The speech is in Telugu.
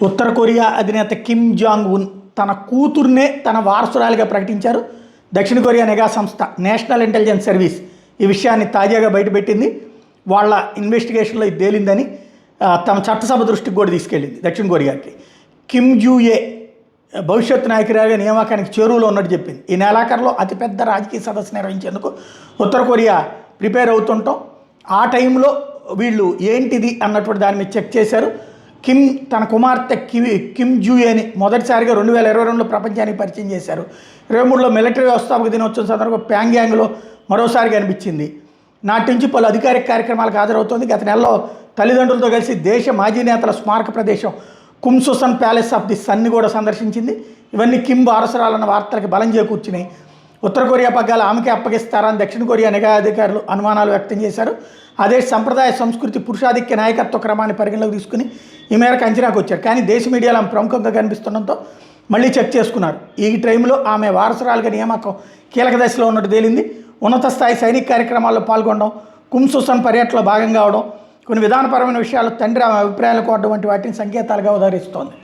ఉత్తర కొరియా అధినేత కిమ్ జాంగ్ ఉన్ తన కూతుర్నే తన వారసురాలిగా ప్రకటించారు. దక్షిణ కొరియా నిఘా సంస్థ నేషనల్ ఇంటెలిజెన్స్ సర్వీస్ ఈ విషయాన్ని తాజాగా బయటపెట్టింది. వాళ్ళ ఇన్వెస్టిగేషన్లో ఇది తేలిందని తమ చట్టసభ దృష్టికి కూడా తీసుకెళ్ళింది. దక్షిణ కొరియాకి కిమ్ జూయే భవిష్యత్ నాయకురాలిగా నియామకానికి చేరువలో ఉన్నట్టు చెప్పింది. ఈ నెలాఖరులో అతిపెద్ద రాజకీయ సదస్సు నిర్వహించేందుకు ఉత్తర కొరియా ప్రిపేర్ అవుతుంటాం. ఆ టైంలో వీళ్ళు ఏంటిది అన్నటువంటి దాని మీద చెక్ చేశారు. కిమ్ తన కుమార్తె కిమ్ జూయేని మొదటిసారిగా 2022లో ప్రపంచానికి పరిచయం చేశారు. 23లో మిలిటరీ వ్యవస్థాపక దినోత్సవం సందర్భంగా ప్యాంగ్యాంగ్లో మరోసారి కనిపించింది. నాటి నుంచి పలు అధికారిక కార్యక్రమాలకు హాజరవుతోంది. గత నెలలో తల్లిదండ్రులతో కలిసి దేశ మాజీ నేతల స్మారక ప్రదేశం కుమ్సుసన్ ప్యాలెస్ ఆఫ్ ది సన్ని కూడా సందర్శించింది. ఇవన్నీ కిమ్ వారసురాలన్న వార్తలకు బలం చేకూర్చినాయి. ఉత్తర కొరియా పగ్గాలు ఆమెకే అప్పగిస్తారని దక్షిణ కొరియా నిఘా అధికారులు అనుమానాలు వ్యక్తం చేశారు. అదే సంప్రదాయ సంస్కృతి పురుషాధిక్య నాయకత్వ క్రమాన్ని పరిగణలోకి తీసుకుని ఈ మేరకు అంచనాకు వచ్చారు. కానీ దేశ మీడియాలో ఆమె ప్రముఖంగా కనిపిస్తుండడంతో మళ్ళీ చెక్ చేసుకున్నారు. ఈ టైంలో ఆమె వారసురాలుగా నియామకం కీలక దశలో ఉన్నట్టు తేలింది. ఉన్నత స్థాయి సైనిక కార్యక్రమాల్లో పాల్గొనడం, కుమ్సుసన్ పర్యటనలో భాగంగా అవడం, కొన్ని విధానపరమైన విషయాలు తండ్రి ఆమె అభిప్రాయాలు కోరడం వంటి వాటిని సంకేతాలుగా ఉదహరిస్తోంది.